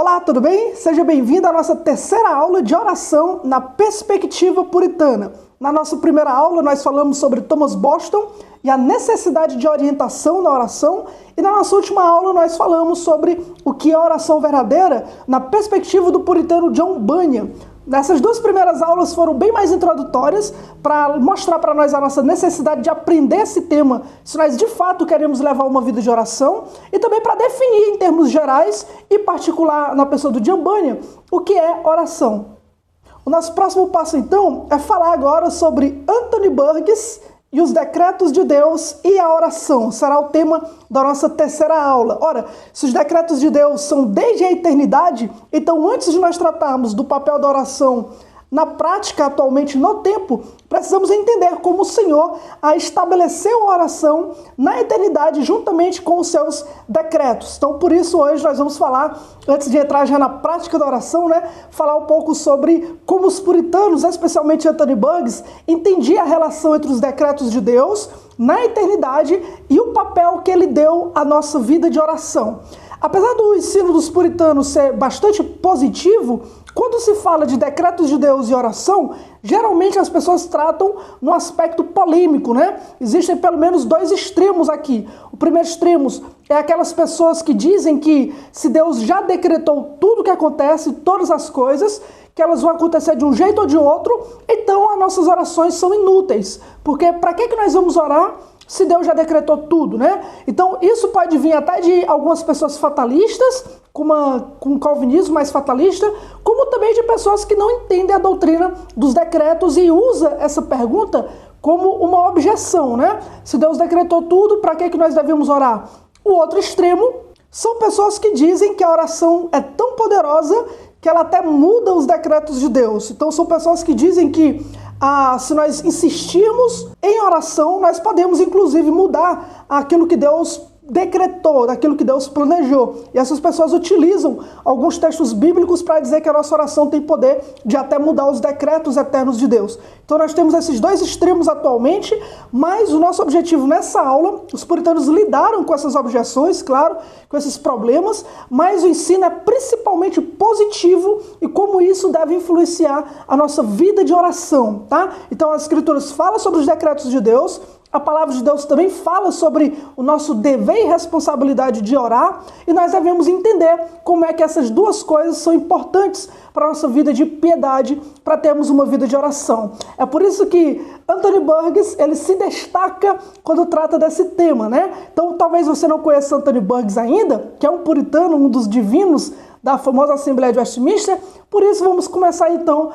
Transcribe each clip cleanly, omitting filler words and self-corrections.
Olá, tudo bem? Seja bem-vindo à nossa terceira aula de oração na perspectiva puritana. Na nossa primeira aula, nós falamos sobre Thomas Boston e a necessidade de orientação na oração. E na nossa última aula, nós falamos sobre o que é oração verdadeira na perspectiva do puritano John Bunyan. Essas duas primeiras aulas foram bem mais introdutórias para mostrar para nós a nossa necessidade de aprender esse tema, se nós de fato queremos levar uma vida de oração, e também para definir em termos gerais e particular na pessoa do John Bunyan o que é oração. O nosso próximo passo então é falar agora sobre Anthony Burgess e os decretos de Deus e a oração. Será o tema da nossa terceira aula. Ora, se os decretos de Deus são desde a eternidade, então antes de nós tratarmos do papel da oração na prática atualmente no tempo, precisamos entender como o Senhor estabeleceu a oração na eternidade juntamente com os seus decretos. Então, por isso, hoje nós vamos falar, antes de entrar já na prática da oração, falar um pouco sobre como os puritanos, especialmente Anthony Burgess, entendiam a relação entre os decretos de Deus na eternidade e o papel que ele deu à nossa vida de oração. Apesar do ensino dos puritanos ser bastante positivo, quando se fala de decretos de Deus e oração, geralmente as pessoas tratam no aspecto polêmico, Existem pelo menos dois extremos aqui. O primeiro extremo é aquelas pessoas que dizem que se Deus já decretou tudo o que acontece, todas as coisas, que elas vão acontecer de um jeito ou de outro, então as nossas orações são inúteis. Porque para que nós vamos orar se Deus já decretou tudo, Então, isso pode vir até de algumas pessoas fatalistas, com um calvinismo mais fatalista, como também de pessoas que não entendem a doutrina dos decretos e usa essa pergunta como uma objeção, Se Deus decretou tudo, para que nós devemos orar? O outro extremo são pessoas que dizem que a oração é tão poderosa que ela até muda os decretos de Deus. Então, são pessoas que dizem que se nós insistirmos em oração, nós podemos inclusive mudar aquilo que Deus decretou, daquilo que Deus planejou. E essas pessoas utilizam alguns textos bíblicos para dizer que a nossa oração tem poder de até mudar os decretos eternos de Deus. Então nós temos esses dois extremos atualmente, mas o nosso objetivo nessa aula, os puritanos lidaram com essas objeções, claro, com esses problemas, mas o ensino é principalmente positivo e como isso deve influenciar a nossa vida de oração, tá? Então as escrituras falam sobre os decretos de Deus, a palavra de Deus também fala sobre o nosso dever e responsabilidade de orar, e nós devemos entender como é que essas duas coisas são importantes para a nossa vida de piedade, para termos uma vida de oração. É por isso que Anthony Burgess, ele se destaca quando trata desse tema, Então, talvez você não conheça Anthony Burgess ainda, que é um puritano, um dos divinos da famosa Assembleia de Westminster. Por isso, vamos começar então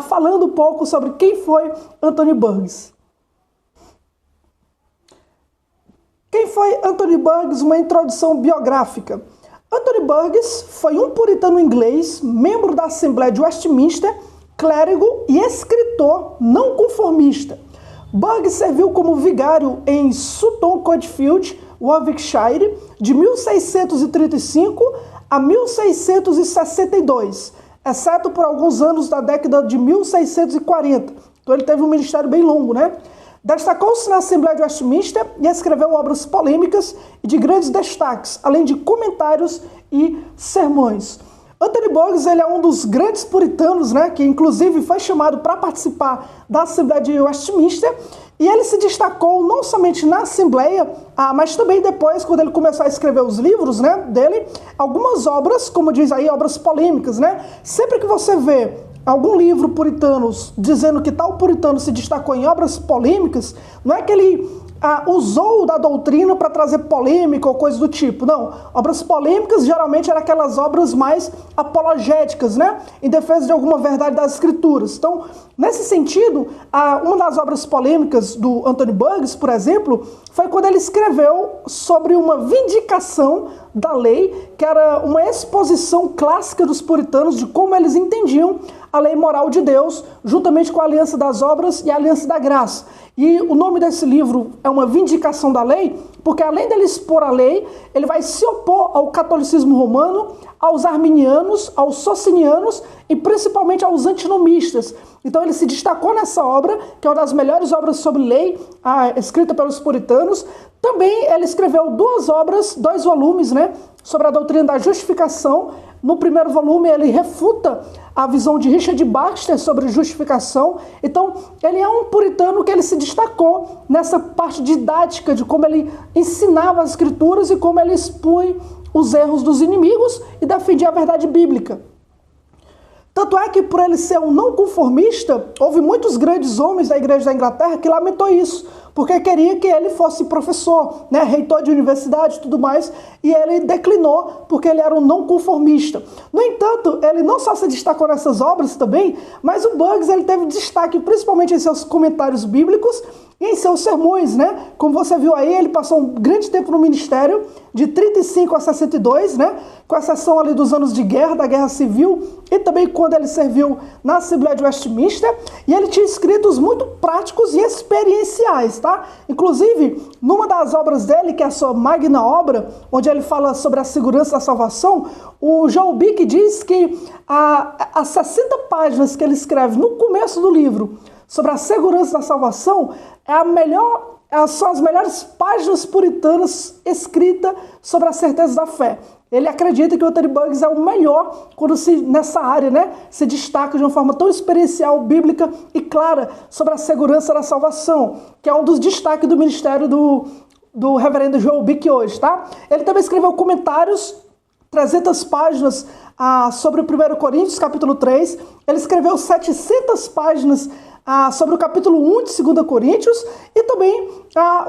falando um pouco sobre quem foi Anthony Burgess. Quem foi Anthony Burgess? Uma introdução biográfica. Anthony Burgess foi um puritano inglês, membro da Assembleia de Westminster, clérigo e escritor não conformista. Burgess serviu como vigário em Sutton Coldfield, Warwickshire, de 1635 a 1662, exceto por alguns anos da década de 1640. Então ele teve um ministério bem longo, Destacou-se na Assembleia de Westminster e escreveu obras polêmicas e de grandes destaques, além de comentários e sermões. Anthony Burgess, ele é um dos grandes puritanos, que inclusive foi chamado para participar da Assembleia de Westminster, e ele se destacou não somente na Assembleia, mas também depois, quando ele começou a escrever os livros dele, algumas obras, como diz aí, obras polêmicas, Sempre que você vê algum livro puritanos dizendo que tal puritano se destacou em obras polêmicas, não é que ele usou da doutrina para trazer polêmica ou coisa do tipo, não. Obras polêmicas geralmente eram aquelas obras mais apologéticas, em defesa de alguma verdade das escrituras. Então, nesse sentido, uma das obras polêmicas do Anthony Burgess, por exemplo, foi quando ele escreveu sobre uma vindicação da lei, que era uma exposição clássica dos puritanos de como eles entendiam a lei moral de Deus, juntamente com a aliança das obras e a aliança da graça. E o nome desse livro é uma vindicação da lei, porque além dele expor a lei, ele vai se opor ao catolicismo romano, aos arminianos, aos socinianos e principalmente aos antinomistas. Então ele se destacou nessa obra, que é uma das melhores obras sobre lei, escrita pelos puritanos. Também ele escreveu duas obras, 2 volumes, sobre a doutrina da justificação, No primeiro volume ele refuta a visão de Richard Baxter sobre justificação. Então, ele é um puritano que ele se destacou nessa parte didática de como ele ensinava as escrituras e como ele expõe os erros dos inimigos e defendia a verdade bíblica. Tanto é que, por ele ser um não conformista, houve muitos grandes homens da igreja da Inglaterra que lamentou isso, porque queria que ele fosse professor, né, reitor de universidade e tudo mais, e ele declinou porque ele era um não conformista. No entanto, ele não só se destacou nessas obras também, mas o Buggs ele teve destaque principalmente em seus comentários bíblicos e em seus sermões, né? Como você viu aí, ele passou um grande tempo no ministério, de 35 a 62, né? Com exceção ali dos anos de guerra, da Guerra Civil, e também quando ele serviu na Assembleia de Westminster, e ele tinha escritos muito práticos e experienciais, tá? Inclusive, numa das obras dele, que é a sua magna obra, onde ele fala sobre a segurança da salvação, o Joel Bick diz que as 60 páginas que ele escreve no começo do livro sobre a segurança da salvação são as melhores páginas puritanas escritas sobre a certeza da fé. Ele acredita que o Anthony Buggs é o melhor quando nessa área, né, se destaca de uma forma tão experiencial, bíblica e clara sobre a segurança da salvação, que é um dos destaques do ministério do reverendo Joel Bick hoje, tá? Ele também escreveu comentários, 300 páginas sobre o 1 Coríntios, capítulo 3. Ele escreveu 700 páginas sobre o capítulo 1 de 2 Coríntios, e também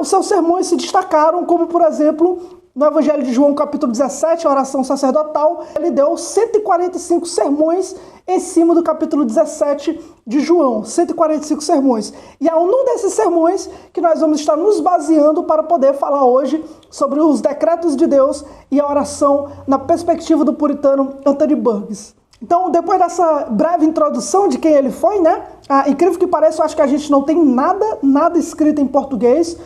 os seus sermões se destacaram, como, por exemplo, no Evangelho de João, capítulo 17, a oração sacerdotal. Ele deu 145 sermões em cima do capítulo 17 de João, 145 sermões. E é um desses sermões que nós vamos estar nos baseando para poder falar hoje sobre os decretos de Deus e a oração na perspectiva do puritano Anthony Buggs. Então, depois dessa breve introdução de quem ele foi, né? Incrível que pareça, eu acho que a gente não tem nada escrito em português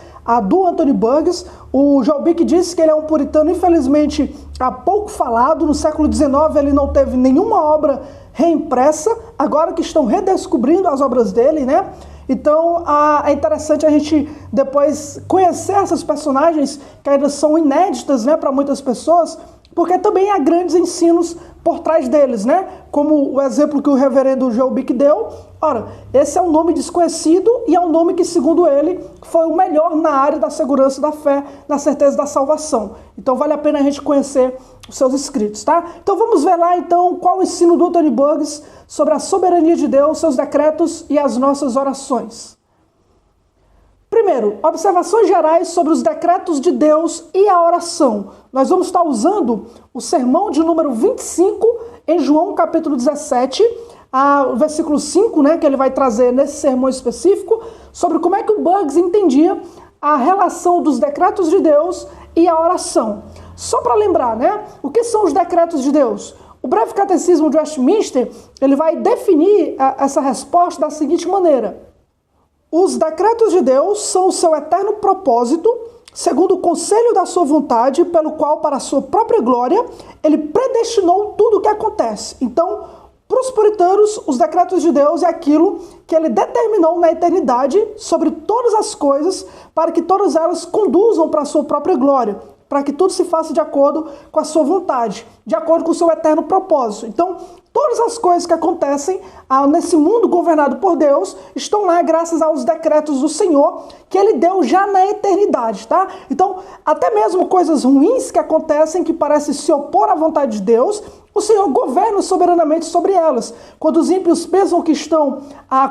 do Anthony Buggs. O Joel Bick disse que ele é um puritano, infelizmente, pouco falado. No século XIX ele não teve nenhuma obra reimpressa, agora que estão redescobrindo as obras dele, né? Então, é interessante a gente depois conhecer essas personagens que ainda são inéditas, né, para muitas pessoas, porque também há grandes ensinos por trás deles, né? Como o exemplo que o reverendo Joel Bick deu. Ora, esse é um nome desconhecido e é um nome que, segundo ele, foi o melhor na área da segurança da fé, na certeza da salvação. Então, vale a pena a gente conhecer os seus escritos, tá? Então, vamos ver lá, então, qual o ensino do Anthony Buggs sobre a soberania de Deus, seus decretos e as nossas orações. Primeiro, observações gerais sobre os decretos de Deus e a oração. Nós vamos estar usando o sermão de número 25 em João capítulo 17, o versículo 5, né, que ele vai trazer nesse sermão específico, sobre como é que o Buggs entendia a relação dos decretos de Deus e a oração. Só para lembrar, né, o que são os decretos de Deus? O breve catecismo de Westminster, ele vai definir essa resposta da seguinte maneira: os decretos de Deus são o seu eterno propósito, segundo o conselho da sua vontade, pelo qual, para a sua própria glória, ele predestinou tudo o que acontece. Então, para os puritanos, os decretos de Deus é aquilo que ele determinou na eternidade sobre todas as coisas, para que todas elas conduzam para a sua própria glória, para que tudo se faça de acordo com a sua vontade, de acordo com o seu eterno propósito. Então, todas as coisas que acontecem nesse mundo governado por Deus estão lá graças aos decretos do Senhor que Ele deu já na eternidade, tá? Então, até mesmo coisas ruins que acontecem, que parecem se opor à vontade de Deus, o Senhor governa soberanamente sobre elas. Quando os ímpios pensam que estão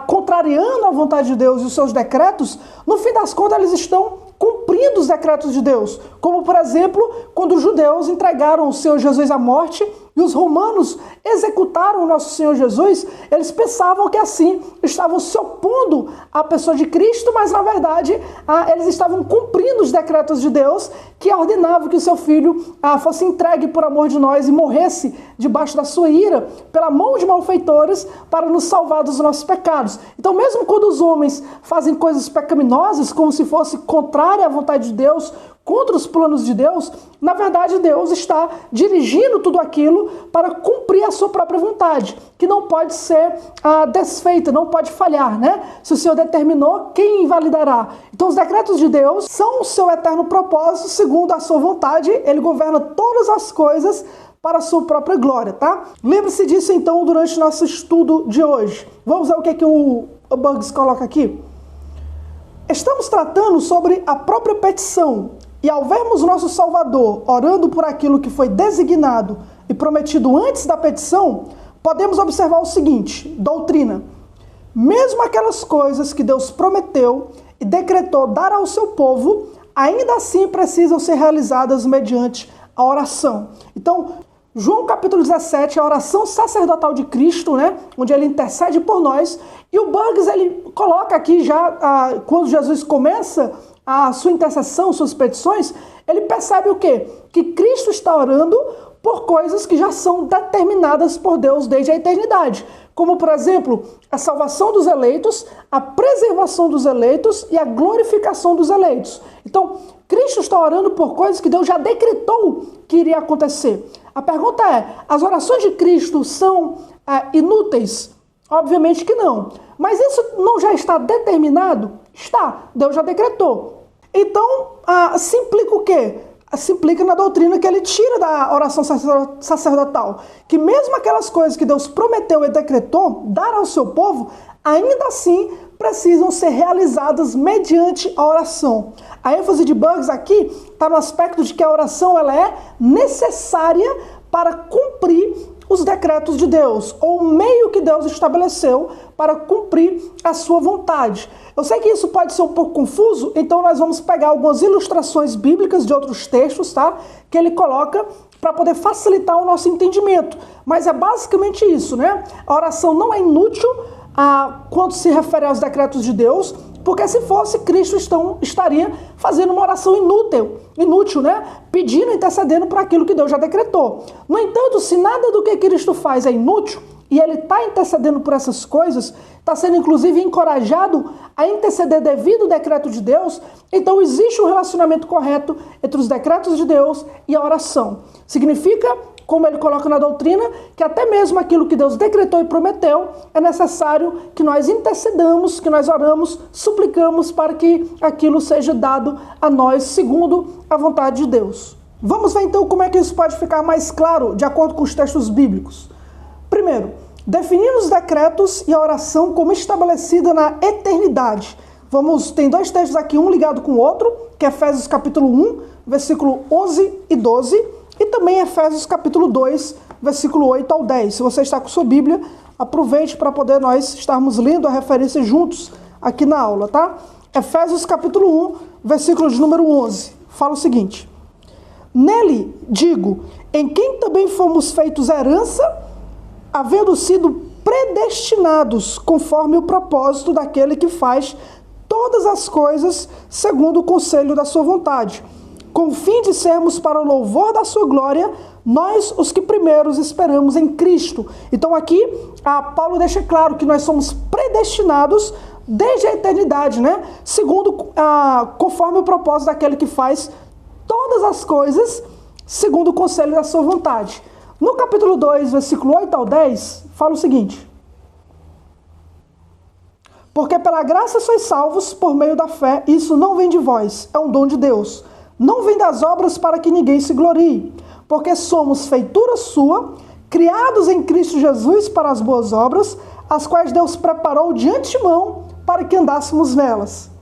contrariando a vontade de Deus e os seus decretos, no fim das contas eles estão cumprindo os decretos de Deus. Como, por exemplo, quando os judeus entregaram o Senhor Jesus à morte e os romanos executaram o nosso Senhor Jesus, eles pensavam que assim estavam se opondo à pessoa de Cristo, mas na verdade eles estavam cumprindo os decretos de Deus, que ordenavam que o seu filho fosse entregue por amor de nós e morresse debaixo da sua ira, pela mão de malfeitores, para nos salvar dos nossos pecados. Então, mesmo quando os homens fazem coisas pecaminosas, como se fosse contrária à vontade de Deus, contra os planos de Deus, na verdade Deus está dirigindo tudo aquilo para cumprir a sua própria vontade, que não pode ser desfeita, não pode falhar, né? Se o Senhor determinou, quem invalidará? Então os decretos de Deus são o seu eterno propósito, segundo a sua vontade. Ele governa todas as coisas para a sua própria glória, tá? Lembre-se disso então durante nosso estudo de hoje. Vamos ver o que o Bugs coloca aqui? Estamos tratando sobre a própria petição, e ao vermos nosso Salvador orando por aquilo que foi designado e prometido antes da petição, podemos observar o seguinte: doutrina. Mesmo aquelas coisas que Deus prometeu e decretou dar ao seu povo, ainda assim precisam ser realizadas mediante a oração. Então, João capítulo 17 é a oração sacerdotal de Cristo, né? Onde ele intercede por nós. E o Bugs, ele coloca aqui já, quando Jesus começa a sua intercessão, suas petições, ele percebe o quê? Que Cristo está orando por coisas que já são determinadas por Deus desde a eternidade. Como, por exemplo, a salvação dos eleitos, a preservação dos eleitos e a glorificação dos eleitos. Então, Cristo está orando por coisas que Deus já decretou que iria acontecer. A pergunta é, as orações de Cristo são inúteis? Obviamente que não. Mas isso não já está determinado? Está. Deus já decretou. Então, se implica o quê? Se implica na doutrina que ele tira da oração sacerdotal. Que mesmo aquelas coisas que Deus prometeu e decretou dar ao seu povo, ainda assim precisam ser realizadas mediante a oração. A ênfase de Bugs aqui está no aspecto de que a oração ela é necessária para cumprir os decretos de Deus, ou o meio que Deus estabeleceu para cumprir a sua vontade. Eu sei que isso pode ser um pouco confuso, então nós vamos pegar algumas ilustrações bíblicas de outros textos, tá? Que ele coloca para poder facilitar o nosso entendimento. Mas é basicamente isso, né? A oração não é inútil quando se refere aos decretos de Deus, porque se fosse, Cristo estaria fazendo uma oração inútil, né? Pedindo e intercedendo por aquilo que Deus já decretou. No entanto, se nada do que Cristo faz é inútil, e ele está intercedendo por essas coisas, está sendo inclusive encorajado a interceder devido ao decreto de Deus, então existe um relacionamento correto entre os decretos de Deus e a oração. Significa, como ele coloca na doutrina, que até mesmo aquilo que Deus decretou e prometeu, é necessário que nós intercedamos, que nós oramos, suplicamos para que aquilo seja dado a nós segundo a vontade de Deus. Vamos ver então como é que isso pode ficar mais claro de acordo com os textos bíblicos. Primeiro, definir os decretos e a oração como estabelecida na eternidade. Tem dois textos aqui, um ligado com o outro, que é Efésios capítulo 1, versículo 11 e 12, e também Efésios capítulo 2, versículo 8 ao 10. Se você está com sua Bíblia, aproveite para poder nós estarmos lendo a referência juntos aqui na aula, tá? Efésios capítulo 1, versículo de número 11, fala o seguinte: nele, digo, em quem também fomos feitos herança, havendo sido predestinados conforme o propósito daquele que faz todas as coisas segundo o conselho da sua vontade, com o fim de sermos para o louvor da sua glória, nós os que primeiros esperamos em Cristo. Então aqui, Paulo deixa claro que nós somos predestinados desde a eternidade, né? Conforme o propósito daquele que faz todas as coisas segundo o conselho da sua vontade. No capítulo 2, versículo 8 ao 10, fala o seguinte: porque pela graça sois salvos por meio da fé, isso não vem de vós, é um dom de Deus. Não vem das obras para que ninguém se glorie, porque somos feitura sua, criados em Cristo Jesus para as boas obras, as quais Deus preparou de antemão para que andássemos nelas.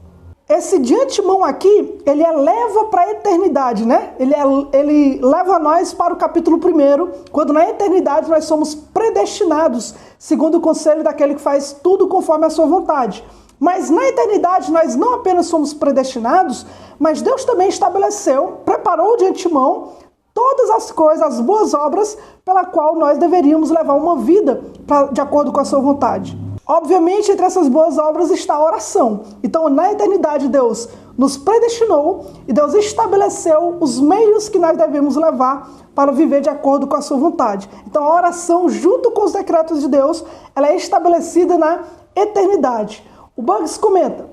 Esse de antemão aqui, ele eleva para a eternidade, né? Ele leva nós para o capítulo 1, quando na eternidade nós somos predestinados, segundo o conselho daquele que faz tudo conforme a sua vontade. Mas na eternidade nós não apenas somos predestinados, mas Deus também estabeleceu, preparou de antemão todas as coisas, as boas obras, pela qual nós deveríamos levar uma vida de acordo com a sua vontade. Obviamente, entre essas boas obras está a oração. Então, na eternidade, Deus nos predestinou e Deus estabeleceu os meios que nós devemos levar para viver de acordo com a sua vontade. Então, a oração, junto com os decretos de Deus, ela é estabelecida na eternidade. O Bugs comenta: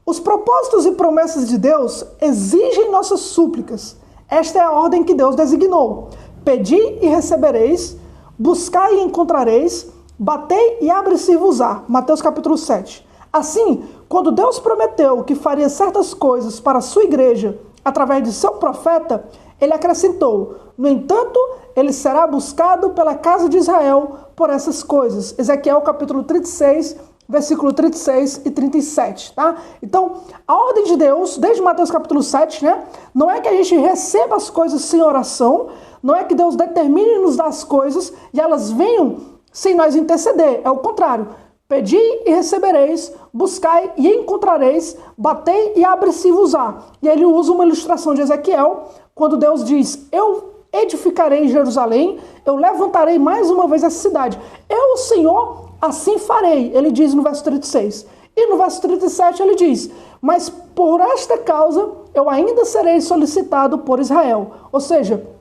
os propósitos e promessas de Deus exigem nossas súplicas. Esta é a ordem que Deus designou. Pedi e recebereis, buscai e encontrareis, batei e abre-se-vos-á. Mateus capítulo 7. Assim, quando Deus prometeu que faria certas coisas para a sua igreja através de seu profeta, ele acrescentou: no entanto, ele será buscado pela casa de Israel por essas coisas. Ezequiel capítulo 36, versículo 36 e 37, tá? Então, a ordem de Deus, desde Mateus capítulo 7, né? Não é que a gente receba as coisas sem oração, não é que Deus determine nos dar as coisas e elas venham sem nós interceder. É o contrário. Pedi e recebereis, buscai e encontrareis, batei e abre-se-vos-á. E ele usa uma ilustração de Ezequiel, quando Deus diz: eu edificarei Jerusalém, eu levantarei mais uma vez essa cidade. Eu, o Senhor, assim farei, ele diz no verso 36. E no verso 37 ele diz: mas por esta causa eu ainda serei solicitado por Israel. Ou seja,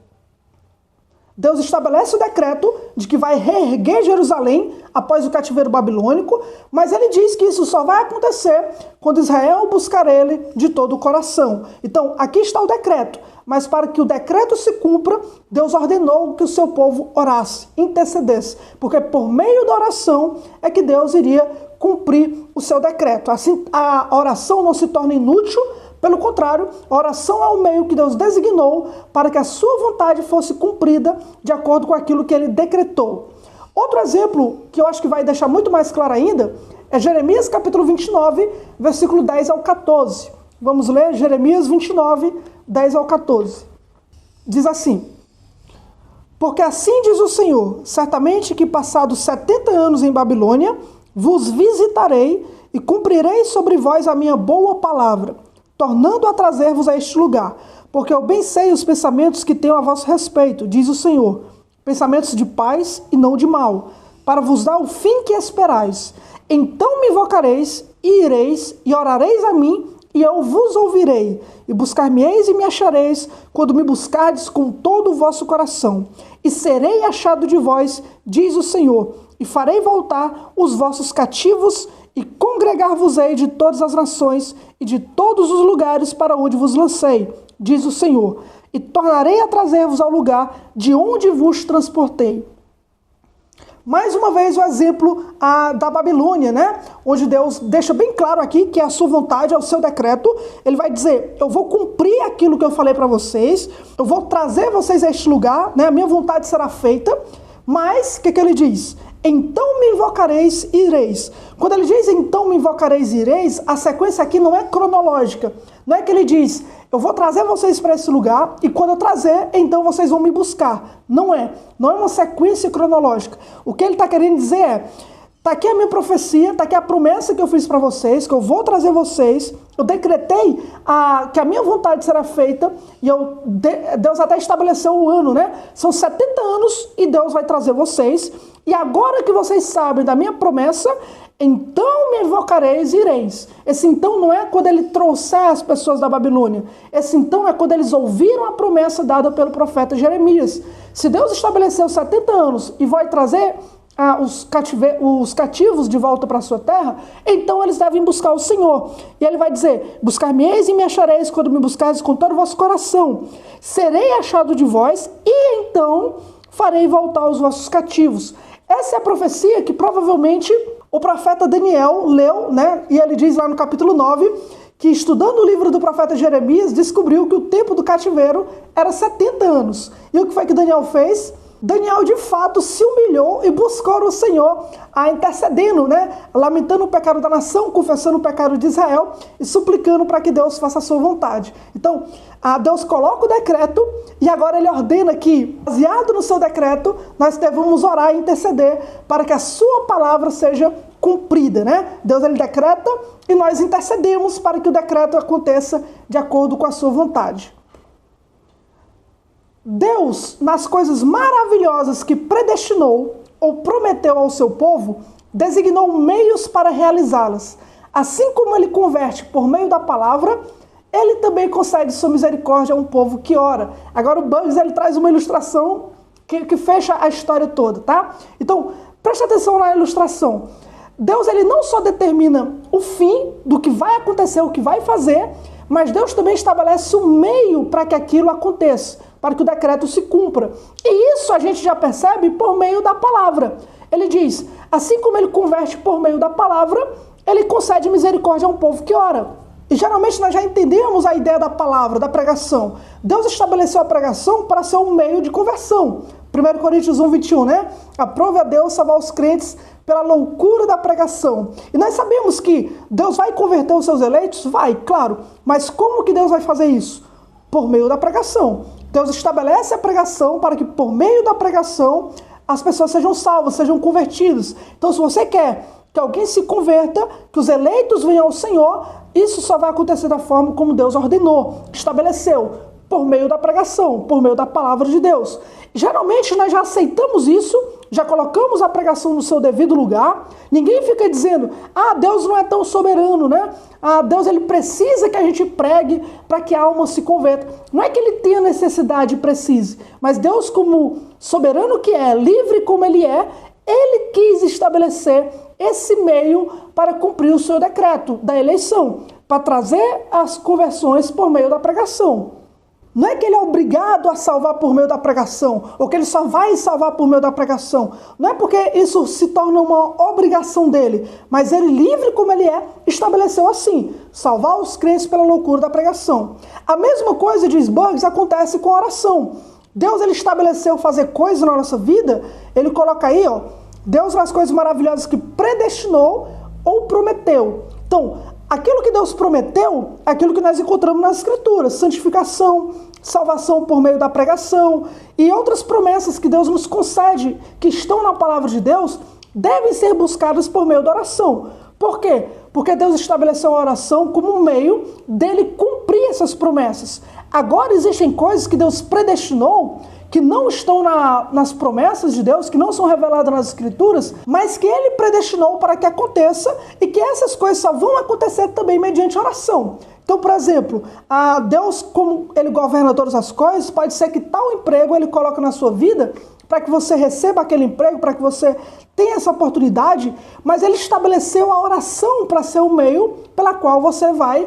Deus estabelece o decreto de que vai reerguer Jerusalém após o cativeiro babilônico, mas ele diz que isso só vai acontecer quando Israel buscar ele de todo o coração. Então, aqui está o decreto, mas para que o decreto se cumpra, Deus ordenou que o seu povo orasse, intercedesse, porque por meio da oração é que Deus iria cumprir o seu decreto. Assim, a oração não se torna inútil. Pelo contrário, a oração é o meio que Deus designou para que a sua vontade fosse cumprida de acordo com aquilo que ele decretou. Outro exemplo, que eu acho que vai deixar muito mais claro ainda, é Jeremias capítulo 29, versículo 10 ao 14. Vamos ler Jeremias 29, 10 ao 14. Diz assim: porque assim diz o Senhor, certamente que passados 70 anos em Babilônia, vos visitarei e cumprirei sobre vós a minha boa palavra, tornando a trazer-vos a este lugar, porque eu bem sei os pensamentos que tenho a vosso respeito, diz o Senhor, pensamentos de paz e não de mal, para vos dar o fim que esperais. Então me invocareis, e ireis, e orareis a mim, e eu vos ouvirei, e buscar-me-eis e me achareis, quando me buscardes com todo o vosso coração. E serei achado de vós, diz o Senhor, e farei voltar os vossos cativos, e congregar-vos-ei de todas as nações e de todos os lugares para onde vos lancei, diz o Senhor, e tornarei a trazer-vos ao lugar de onde vos transportei. Mais uma vez o exemplo da Babilônia, né? Onde Deus deixa bem claro aqui que é a sua vontade, é o seu decreto. Ele vai dizer: eu vou cumprir aquilo que eu falei para vocês, eu vou trazer vocês a este lugar, né? A minha vontade será feita. Mas, o que ele diz? Então me invocareis e ireis. Quando ele diz então me invocareis e ireis, a sequência aqui não é cronológica. Não é que ele diz: eu vou trazer vocês para esse lugar e quando eu trazer, então vocês vão me buscar. Não é. Não é uma sequência cronológica. O que ele está querendo dizer é: está aqui a minha profecia, está aqui a promessa que eu fiz para vocês, que eu vou trazer vocês. Eu decretei que a minha vontade será feita e Deus até estabeleceu o ano, né? São 70 anos e Deus vai trazer vocês. E agora que vocês sabem da minha promessa, então me invocareis e ireis. Esse então não é quando ele trouxer as pessoas da Babilônia. Esse então é quando eles ouviram a promessa dada pelo profeta Jeremias. Se Deus estabeleceu 70 anos e vai trazer os cativos de volta para a sua terra, então eles devem buscar o Senhor. E ele vai dizer: buscar-me-eis e me achareis quando me buscareis com todo o vosso coração. Serei achado de vós e então farei voltar os vossos cativos. Essa é a profecia que provavelmente o profeta Daniel leu, né? E ele diz lá no capítulo 9 que, estudando o livro do profeta Jeremias, descobriu que o tempo do cativeiro era 70 anos. E o que foi que Daniel fez? Daniel, de fato, se humilhou e buscou o Senhor, intercedendo, né? Lamentando o pecado da nação, confessando o pecado de Israel e suplicando para que Deus faça a sua vontade. Então, Deus coloca o decreto e agora ele ordena que, baseado no seu decreto, nós devemos orar e interceder para que a sua palavra seja cumprida, né? Deus, ele decreta e nós intercedemos para que o decreto aconteça de acordo com a sua vontade. Deus, nas coisas maravilhosas que predestinou ou prometeu ao seu povo, designou meios para realizá-las. Assim como ele converte por meio da palavra, ele também concede sua misericórdia a um povo que ora. Agora o Bugs, ele traz uma ilustração que fecha a história toda, tá? Então, preste atenção na ilustração. Deus, ele não só determina o fim do que vai acontecer, o que vai fazer, mas Deus também estabelece um meio para que aquilo aconteça, para que o decreto se cumpra. E isso a gente já percebe por meio da palavra. Ele diz: assim como ele converte por meio da palavra, ele concede misericórdia a um povo que ora. E geralmente nós já entendemos a ideia da palavra, da pregação. Deus estabeleceu a pregação para ser um meio de conversão. 1 Coríntios 1:21, né? Aprove a Deus salvar os crentes pela loucura da pregação. E nós sabemos que Deus vai converter os seus eleitos? Vai, claro. Mas como que Deus vai fazer isso? Por meio da pregação. Deus estabelece a pregação para que por meio da pregação as pessoas sejam salvas, sejam convertidas. Então se você quer que alguém se converta, que os eleitos venham ao Senhor, isso só vai acontecer da forma como Deus ordenou, estabeleceu, por meio da pregação, por meio da palavra de Deus. Geralmente nós já aceitamos isso, já colocamos a pregação no seu devido lugar. Ninguém fica dizendo, Deus não é tão soberano, né? Deus ele precisa que a gente pregue para que a alma se converta. Não é que ele tenha necessidade e precise, mas Deus, como soberano que é, livre como ele é, ele quis estabelecer esse meio para cumprir o seu decreto da eleição, para trazer as conversões por meio da pregação. Não é que ele é obrigado a salvar por meio da pregação, ou que ele só vai salvar por meio da pregação. Não é porque isso se torna uma obrigação dele, mas ele, livre como ele é, estabeleceu assim, salvar os crentes pela loucura da pregação. A mesma coisa, diz Bugs, acontece com a oração. Deus ele estabeleceu fazer coisas na nossa vida, ele coloca aí, Deus nas coisas maravilhosas que predestinou ou prometeu. Então, aquilo que Deus prometeu, aquilo que nós encontramos nas Escrituras, santificação, salvação por meio da pregação e outras promessas que Deus nos concede, que estão na palavra de Deus, devem ser buscadas por meio da oração. Por quê? Porque Deus estabeleceu a oração como um meio dele cumprir essas promessas. Agora existem coisas que Deus predestinou, que não estão nas promessas de Deus, que não são reveladas nas Escrituras, mas que ele predestinou para que aconteça e que essas coisas só vão acontecer também mediante oração. Então, por exemplo, Deus, como ele governa todas as coisas, pode ser que tal emprego ele coloca na sua vida para que você receba aquele emprego, para que você tenha essa oportunidade, mas ele estabeleceu a oração para ser o meio pela qual você vai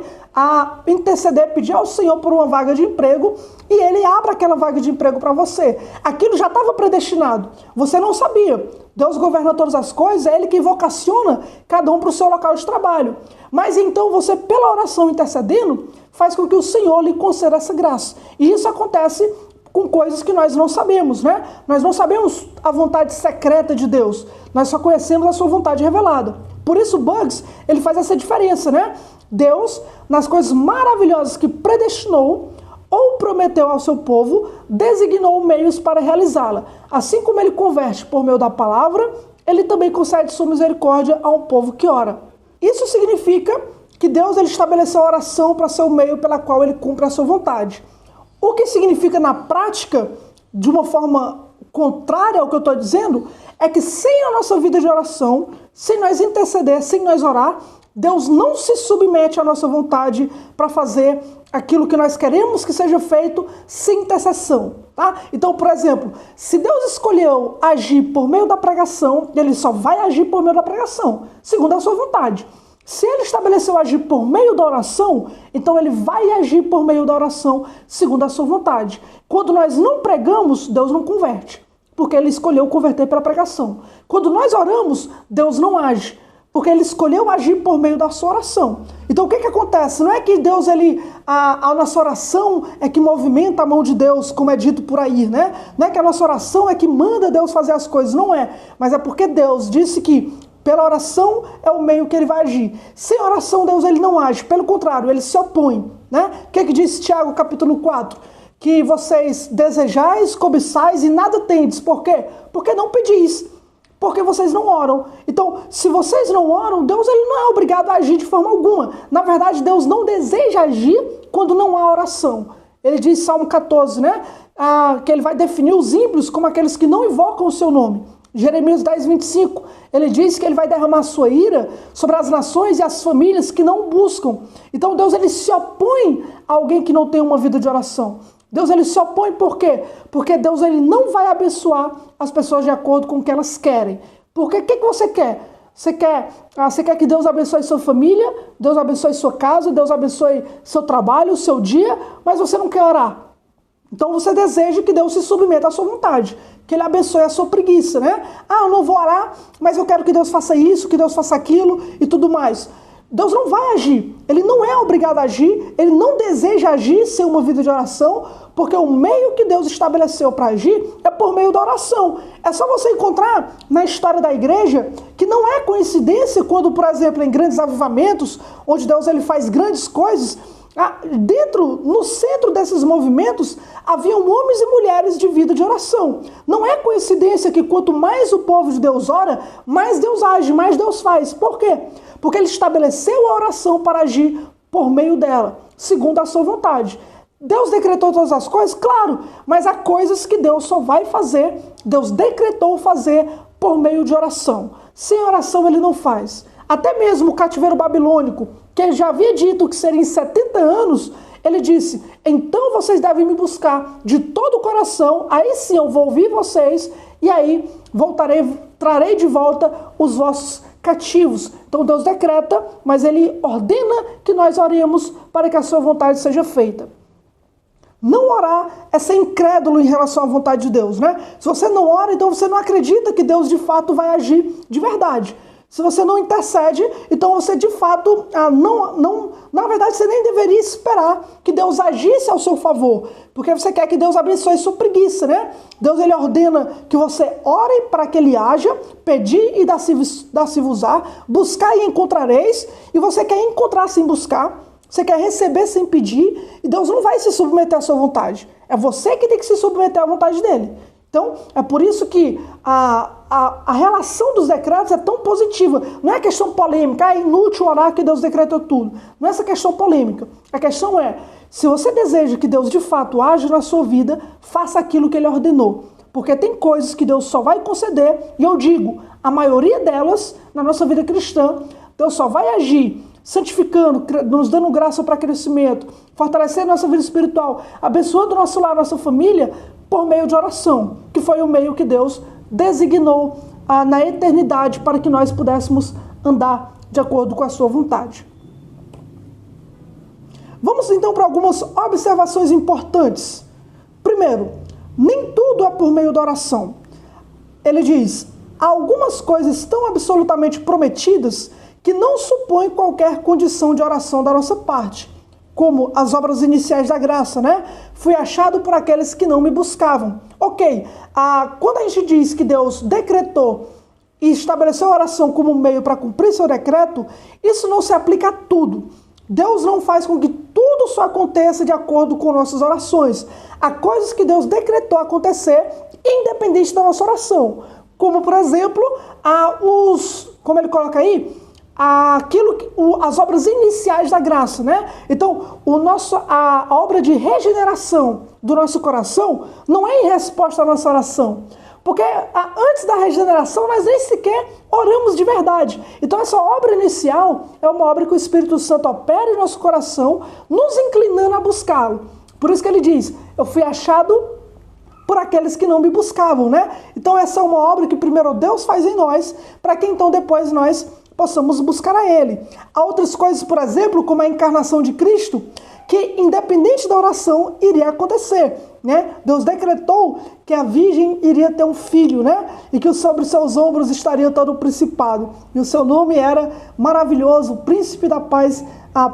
interceder, pedir ao Senhor por uma vaga de emprego e ele abre aquela vaga de emprego para você. Aquilo já estava predestinado, você não sabia. Deus governa todas as coisas, é ele que vocaciona cada um para o seu local de trabalho. Mas então você, pela oração intercedendo, faz com que o Senhor lhe conceda essa graça. E isso acontece com coisas que nós não sabemos, né? Nós não sabemos a vontade secreta de Deus, nós só conhecemos a sua vontade revelada. Por isso, Bugs, ele faz essa diferença, né? Deus, nas coisas maravilhosas que predestinou ou prometeu ao seu povo, designou meios para realizá-la. Assim como ele converte por meio da palavra, ele também concede sua misericórdia a um povo que ora. Isso significa que Deus ele estabeleceu a oração para ser o meio pela qual ele cumpre a sua vontade. O que significa na prática, de uma forma contrária ao que eu estou dizendo, é que sem a nossa vida de oração, sem nós interceder, sem nós orar, Deus não se submete à nossa vontade para fazer aquilo que nós queremos que seja feito sem intercessão, tá? Então, por exemplo, se Deus escolheu agir por meio da pregação, ele só vai agir por meio da pregação, segundo a sua vontade. Se ele estabeleceu agir por meio da oração, então ele vai agir por meio da oração, segundo a sua vontade. Quando nós não pregamos, Deus não converte, porque ele escolheu converter pela pregação. Quando nós oramos, Deus não age, porque ele escolheu agir por meio da sua oração. Então o que acontece? Não é que Deus, a nossa oração é que movimenta a mão de Deus, como é dito por aí, né? Não é que a nossa oração é que manda Deus fazer as coisas, não é. Mas é porque Deus disse que pela oração é o meio que ele vai agir. Sem oração, Deus ele não age. Pelo contrário, ele se opõe, né? O que diz Tiago, capítulo 4? Que vocês desejais, cobiçais e nada tendes. Por quê? Porque não pedis. Porque vocês não oram. Então, se vocês não oram, Deus ele não é obrigado a agir de forma alguma. Na verdade, Deus não deseja agir quando não há oração. Ele diz, Salmo 14, né? Que ele vai definir os ímpios como aqueles que não invocam o seu nome. Jeremias 10, 25, ele diz que ele vai derramar sua ira sobre as nações e as famílias que não o buscam. Então Deus ele se opõe a alguém que não tem uma vida de oração. Deus ele se opõe por quê? Porque Deus ele não vai abençoar as pessoas de acordo com o que elas querem. Porque o que você quer? Você quer que Deus abençoe sua família, Deus abençoe sua casa, Deus abençoe seu trabalho, o seu dia, mas você não quer orar. Então você deseja que Deus se submeta à sua vontade, que ele abençoe a sua preguiça, né? Eu não vou orar, mas eu quero que Deus faça isso, que Deus faça aquilo e tudo mais. Deus não vai agir. Ele não é obrigado a agir, ele não deseja agir sem uma vida de oração, porque o meio que Deus estabeleceu para agir é por meio da oração. É só você encontrar na história da igreja que não é coincidência quando, por exemplo, em grandes avivamentos, onde Deus ele faz grandes coisas, no centro desses movimentos, haviam homens e mulheres de vida de oração. Não é coincidência que quanto mais o povo de Deus ora, mais Deus age, mais Deus faz. Por quê? Porque ele estabeleceu a oração para agir por meio dela, segundo a sua vontade. Deus decretou todas as coisas? Claro, mas há coisas que Deus só vai fazer, Deus decretou fazer por meio de oração. Sem oração ele não faz. Até mesmo o cativeiro babilônico, que ele já havia dito que seria em 70 anos, ele disse, então vocês devem me buscar de todo o coração, aí sim eu vou ouvir vocês, e aí trarei de volta os vossos cativos. Então Deus decreta, mas ele ordena que nós oremos para que a sua vontade seja feita. Não orar é ser incrédulo em relação à vontade de Deus, né? Se você não ora, então você não acredita que Deus de fato vai agir de verdade. Se você não intercede, então você de fato, na verdade você nem deveria esperar que Deus agisse ao seu favor, porque você quer que Deus abençoe sua preguiça, né? Deus ele ordena que você ore para que ele haja, pedir e dar-se-vos-á, buscar e encontrareis, e você quer encontrar sem buscar, você quer receber sem pedir, e Deus não vai se submeter à sua vontade. É você que tem que se submeter à vontade dele. Então, é por isso que a relação dos decretos é tão positiva. Não é questão polêmica, é inútil orar que Deus decretou tudo. Não é essa questão polêmica. A questão é, se você deseja que Deus de fato age na sua vida, faça aquilo que ele ordenou. Porque tem coisas que Deus só vai conceder, e eu digo, a maioria delas, na nossa vida cristã, Deus só vai agir santificando, nos dando graça para crescimento, fortalecendo nossa vida espiritual, abençoando nosso lar, nossa família, por meio de oração, que foi o meio que Deus designou na eternidade para que nós pudéssemos andar de acordo com a sua vontade. Vamos então para algumas observações importantes. Primeiro, nem tudo é por meio da oração. Ele diz, há algumas coisas tão absolutamente prometidas que não supõem qualquer condição de oração da nossa parte, como as obras iniciais da graça, né? Fui achado por aqueles que não me buscavam. Ok, quando a gente diz que Deus decretou e estabeleceu a oração como meio para cumprir seu decreto, isso não se aplica a tudo. Deus não faz com que tudo só aconteça de acordo com nossas orações. Há coisas que Deus decretou acontecer independente da nossa oração. Como, por exemplo, como ele coloca aí, as obras iniciais da graça, né? Então, a obra de regeneração do nosso coração não é em resposta à nossa oração. Porque antes da regeneração, nós nem sequer oramos de verdade. Então, essa obra inicial é uma obra que o Espírito Santo opera em nosso coração, nos inclinando a buscá-lo. Por isso que ele diz, eu fui achado por aqueles que não me buscavam, né? Então, essa é uma obra que primeiro Deus faz em nós, para que então depois nós possamos buscar a ele. Há outras coisas, por exemplo, como a encarnação de Cristo, que independente da oração iria acontecer, né? Deus decretou que a virgem iria ter um filho, né? E que sobre seus ombros estaria todo o principado. E o seu nome era maravilhoso, príncipe da paz,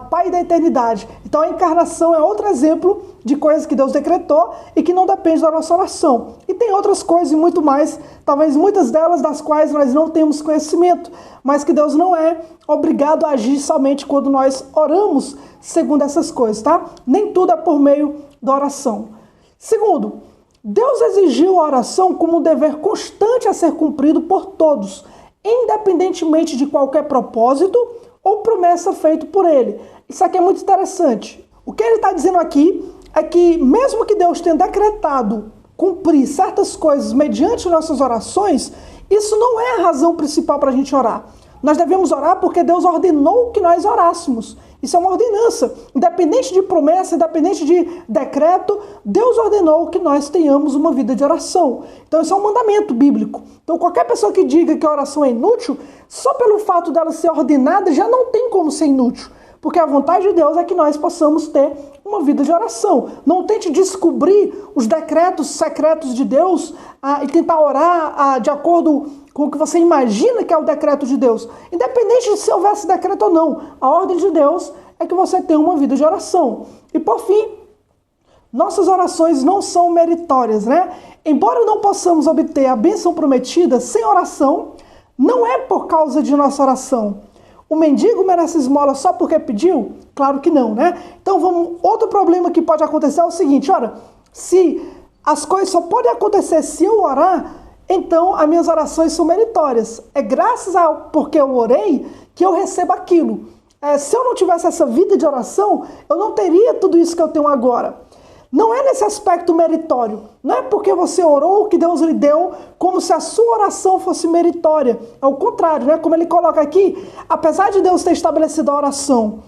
pai da eternidade. Então a encarnação é outro exemplo de coisas que Deus decretou e que não depende da nossa oração. E tem outras coisas e muito mais, talvez muitas delas das quais nós não temos conhecimento, mas que Deus não é obrigado a agir somente quando nós oramos segundo essas coisas, tá? Nem tudo é por meio da oração. Segundo, Deus exigiu a oração como um dever constante a ser cumprido por todos, independentemente de qualquer propósito ou promessa feita por ele. Isso aqui é muito interessante. O que ele está dizendo aqui é que mesmo que Deus tenha decretado cumprir certas coisas mediante nossas orações, isso não é a razão principal para a gente orar. Nós devemos orar porque Deus ordenou que nós orássemos. Isso é uma ordenança. Independente de promessa, independente de decreto, Deus ordenou que nós tenhamos uma vida de oração. Então isso é um mandamento bíblico. Então qualquer pessoa que diga que a oração é inútil, só pelo fato dela ser ordenada, já não tem como ser inútil. Porque a vontade de Deus é que nós possamos ter uma vida de oração. Não tente descobrir os decretos secretos de Deus e tentar orar de acordo com o que você imagina que é o decreto de Deus. Independente de se houvesse decreto ou não, a ordem de Deus é que você tenha uma vida de oração. E por fim, nossas orações não são meritórias, né? Embora não possamos obter a bênção prometida sem oração, não é por causa de nossa oração. O mendigo merece esmola só porque pediu? Claro que não, né? Então, outro problema que pode acontecer é o seguinte, olha, se as coisas só podem acontecer se eu orar, então as minhas orações são meritórias. É graças a porque eu orei que eu recebo aquilo. Se eu não tivesse essa vida de oração, eu não teria tudo isso que eu tenho agora. Não é nesse aspecto meritório. Não é porque você orou que Deus lhe deu como se a sua oração fosse meritória. Ao contrário, né? Como ele coloca aqui, apesar de Deus ter estabelecido a oração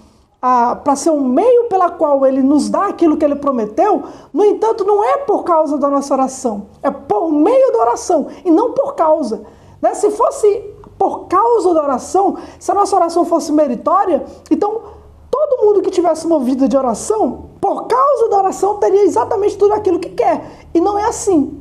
para ser um meio pela qual ele nos dá aquilo que ele prometeu, no entanto, não é por causa da nossa oração. É por meio da oração e não por causa. Né? Se fosse por causa da oração, se a nossa oração fosse meritória, então todo mundo que tivesse uma vida de oração, por causa da oração, teria exatamente tudo aquilo que quer. E não é assim.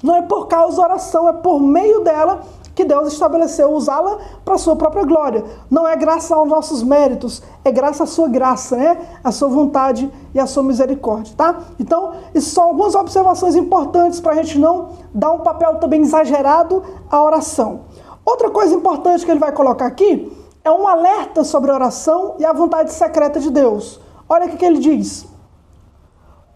Não é por causa da oração, é por meio dela que Deus estabeleceu usá-la para a sua própria glória. Não é graças aos nossos méritos, é graças à sua graça, né? A sua vontade e a sua misericórdia, tá? Então, isso são algumas observações importantes para a gente não dar um papel também exagerado à oração. Outra coisa importante que ele vai colocar aqui é um alerta sobre a oração e a vontade secreta de Deus. Olha o que ele diz.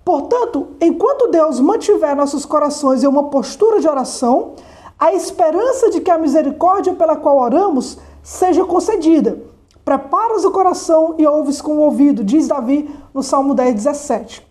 Portanto, enquanto Deus mantiver nossos corações em uma postura de oração, a esperança de que a misericórdia pela qual oramos seja concedida. Preparas o coração e ouves com o ouvido, diz Davi no Salmo 10, 17.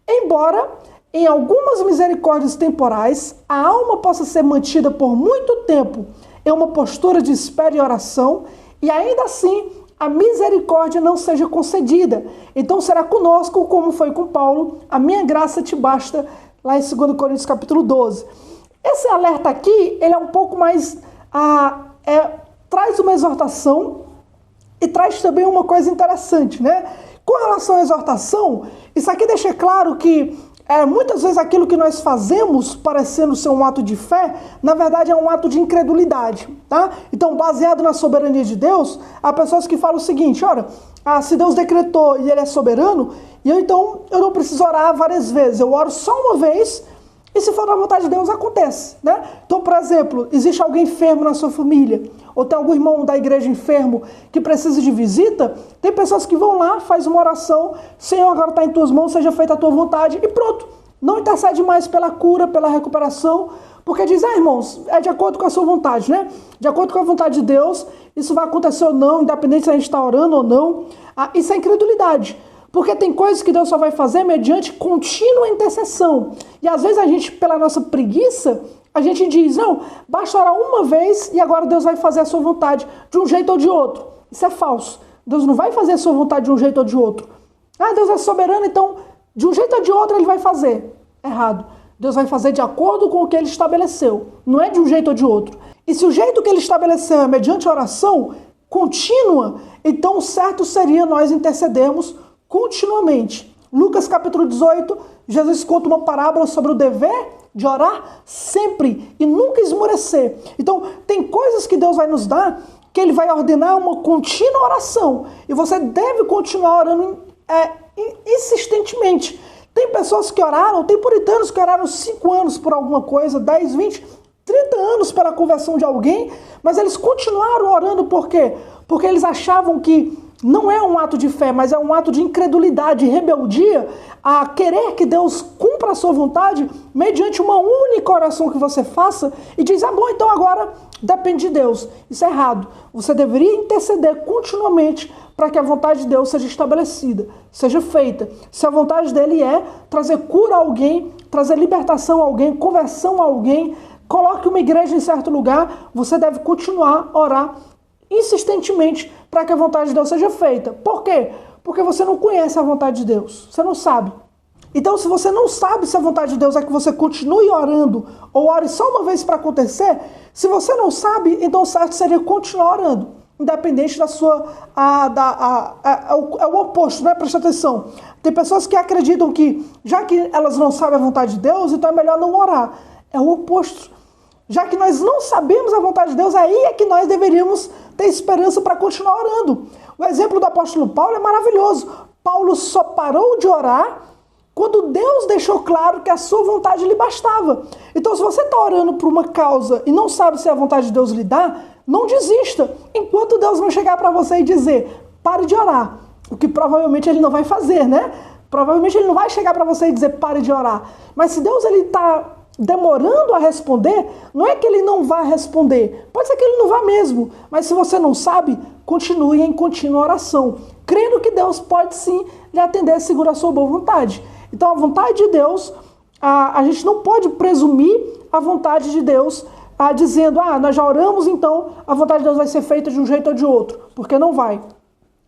Embora em algumas misericórdias temporais, a alma possa ser mantida por muito tempo em uma postura de espera e oração, e ainda assim a misericórdia não seja concedida. Então será conosco, como foi com Paulo, a minha graça te basta, lá em 2 Coríntios capítulo 12. Esse alerta aqui, ele é um pouco mais, traz uma exortação e traz também uma coisa interessante, né? Com relação à exortação, isso aqui deixa claro que muitas vezes aquilo que nós fazemos, parecendo ser um ato de fé, na verdade é um ato de incredulidade, tá? Então, baseado na soberania de Deus, há pessoas que falam o seguinte, olha, se Deus decretou e Ele é soberano, então eu não preciso orar várias vezes, eu oro só uma vez, e se for da vontade de Deus, acontece, né? Então, por exemplo, existe alguém enfermo na sua família, ou tem algum irmão da igreja enfermo que precisa de visita, tem pessoas que vão lá, faz uma oração, Senhor, agora está em tuas mãos, seja feita a tua vontade, e pronto. Não intercede mais pela cura, pela recuperação, porque diz, irmãos, é de acordo com a sua vontade, né? De acordo com a vontade de Deus, isso vai acontecer ou não, independente se a gente está orando ou não. Isso é incredulidade. Porque tem coisas que Deus só vai fazer mediante contínua intercessão. E às vezes a gente, pela nossa preguiça, a gente diz, não, basta orar uma vez e agora Deus vai fazer a sua vontade de um jeito ou de outro. Isso é falso. Deus não vai fazer a sua vontade de um jeito ou de outro. Deus é soberano, então de um jeito ou de outro Ele vai fazer. Errado. Deus vai fazer de acordo com o que Ele estabeleceu. Não é de um jeito ou de outro. E se o jeito que Ele estabeleceu é mediante oração contínua, então o certo seria nós intercedermos continuamente. Lucas capítulo 18, Jesus conta uma parábola sobre o dever de orar sempre e nunca esmorecer. Então, tem coisas que Deus vai nos dar que Ele vai ordenar uma contínua oração e você deve continuar orando insistentemente. Tem pessoas que oraram, tem puritanos que oraram 5 anos por alguma coisa, 10, 20, 30 anos pela conversão de alguém, mas eles continuaram orando por quê? Porque eles achavam que não é um ato de fé, mas é um ato de incredulidade, de rebeldia, a querer que Deus cumpra a sua vontade mediante uma única oração que você faça e diz, bom, então agora depende de Deus. Isso é errado. Você deveria interceder continuamente para que a vontade de Deus seja estabelecida, seja feita. Se a vontade dele é trazer cura a alguém, trazer libertação a alguém, conversão a alguém, coloque uma igreja em certo lugar, você deve continuar a orar insistentemente para que a vontade de Deus seja feita. Por quê? Porque você não conhece a vontade de Deus. Você não sabe. Então, se você não sabe se a vontade de Deus é que você continue orando ou ore só uma vez para acontecer, se você não sabe, então o certo seria continuar orando, independente da sua... é o oposto, né? Presta atenção. Tem pessoas que acreditam que, já que elas não sabem a vontade de Deus, então é melhor não orar. É o oposto. Já que nós não sabemos a vontade de Deus, aí é que nós deveríamos ter esperança para continuar orando. O exemplo do apóstolo Paulo é maravilhoso. Paulo só parou de orar quando Deus deixou claro que a sua vontade lhe bastava. Então, se você está orando por uma causa e não sabe se a vontade de Deus lhe dá, não desista, enquanto Deus não chegar para você e dizer, pare de orar. O que provavelmente ele não vai fazer, né? Provavelmente ele não vai chegar para você e dizer, pare de orar. Mas se Deus está demorando a responder, não é que ele não vai responder. Pode ser que ele não vá mesmo. Mas se você não sabe, continue em contínua oração, crendo que Deus pode sim lhe atender segundo a sua boa vontade. Então a vontade de Deus, a gente não pode presumir a vontade de Deus dizendo, nós já oramos, então a vontade de Deus vai ser feita de um jeito ou de outro, porque não vai.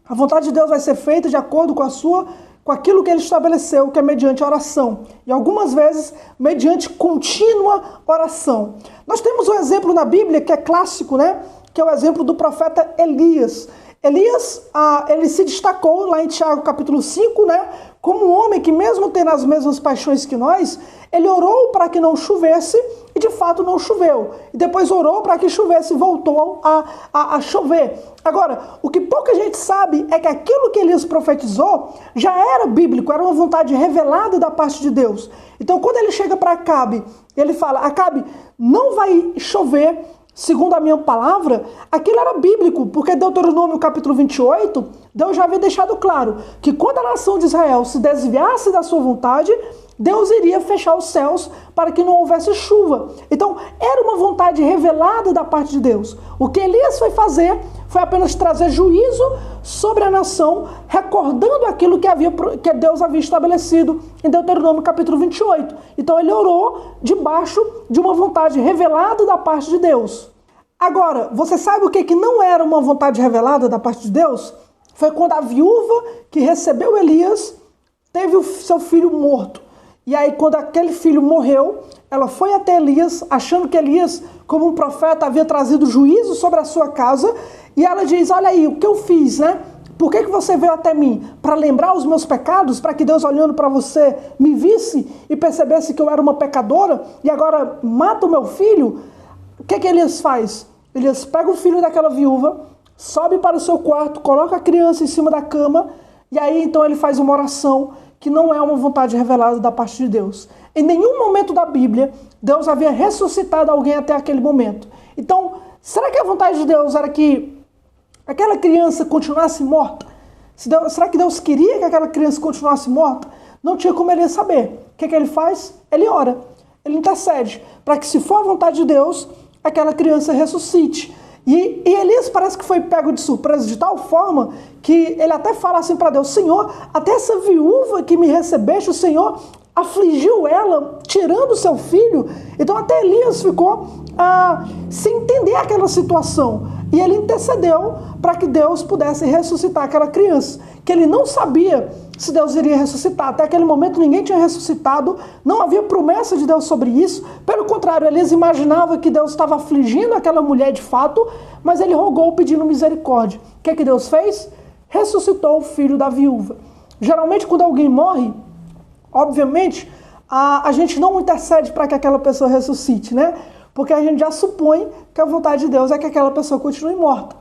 A vontade de Deus vai ser feita de acordo com aquilo que ele estabeleceu, que é mediante oração. E algumas vezes, mediante contínua oração. Nós temos um exemplo na Bíblia que é clássico, né? Que é o exemplo do profeta Elias. Elias, ele se destacou lá em Tiago capítulo 5, né? Como um homem que mesmo tendo as mesmas paixões que nós, ele orou para que não chovesse e de fato não choveu. E depois orou para que chovesse e voltou a chover. Agora, o que pouca gente sabe é que aquilo que Elias profetizou já era bíblico, era uma vontade revelada da parte de Deus. Então, quando ele chega para Acabe, ele fala, Acabe, não vai chover segundo a minha palavra, aquilo era bíblico, porque Deuteronômio capítulo 28, Deus já havia deixado claro que quando a nação de Israel se desviasse da sua vontade, Deus iria fechar os céus para que não houvesse chuva. Então, era uma vontade revelada da parte de Deus. O que Elias foi fazer foi apenas trazer juízo sobre a nação, recordando aquilo que Deus havia estabelecido em Deuteronômio capítulo 28. Então, ele orou debaixo de uma vontade revelada da parte de Deus. Agora, você sabe o que não era uma vontade revelada da parte de Deus? Foi quando a viúva que recebeu Elias teve o seu filho morto. E aí, quando aquele filho morreu, ela foi até Elias, achando que Elias, como um profeta, havia trazido juízo sobre a sua casa. E ela diz, olha aí, o que eu fiz, né? Por que você veio até mim? Para lembrar os meus pecados? Para que Deus, olhando para você, me visse e percebesse que eu era uma pecadora? E agora mata o meu filho? O que Elias faz? Elias pega o filho daquela viúva, sobe para o seu quarto, coloca a criança em cima da cama. E aí, então, ele faz uma oração que não é uma vontade revelada da parte de Deus. Em nenhum momento da Bíblia, Deus havia ressuscitado alguém até aquele momento. Então, será que a vontade de Deus era que aquela criança continuasse morta? Será que Deus queria que aquela criança continuasse morta? Não tinha como ele saber. O que ele faz? Ele ora. Ele intercede para que, se for a vontade de Deus, aquela criança ressuscite. E Elias parece que foi pego de surpresa de tal forma que ele até fala assim para Deus, Senhor, até essa viúva que me recebeste, o Senhor afligiu ela, tirando o seu filho. Então até Elias ficou sem entender aquela situação. E ele intercedeu para que Deus pudesse ressuscitar aquela criança, que ele não sabia se Deus iria ressuscitar. Até aquele momento ninguém tinha ressuscitado, não havia promessa de Deus sobre isso. Pelo contrário, Elias imaginava que Deus estava afligindo aquela mulher de fato, mas ele rogou pedindo misericórdia. O que Deus fez? Ressuscitou o filho da viúva. Geralmente quando alguém morre, obviamente, a gente não intercede para que aquela pessoa ressuscite, né? Porque a gente já supõe que a vontade de Deus é que aquela pessoa continue morta.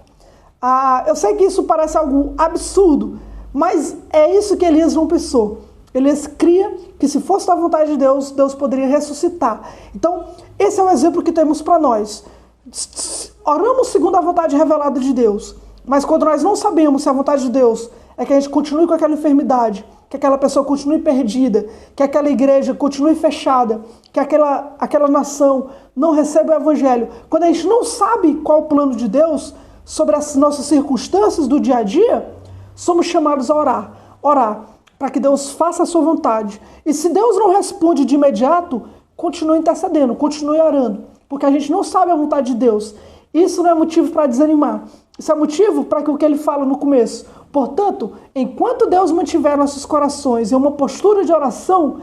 Eu sei que isso parece algo absurdo, mas é isso que Elias não pensou. Elias cria que se fosse da vontade de Deus, Deus poderia ressuscitar. Então, esse é o exemplo que temos para nós. Oramos segundo a vontade revelada de Deus, mas quando nós não sabemos se a vontade de Deus é que a gente continue com aquela enfermidade, que aquela pessoa continue perdida, que aquela igreja continue fechada, que aquela nação não receba o evangelho. Quando a gente não sabe qual é o plano de Deus sobre as nossas circunstâncias do dia a dia, somos chamados a orar. Orar para que Deus faça a sua vontade. E se Deus não responde de imediato, continue intercedendo, continue orando, porque a gente não sabe a vontade de Deus. Isso não é motivo para desanimar. Isso é motivo para que o que ele fala no começo. Portanto, enquanto Deus mantiver nossos corações em uma postura de oração,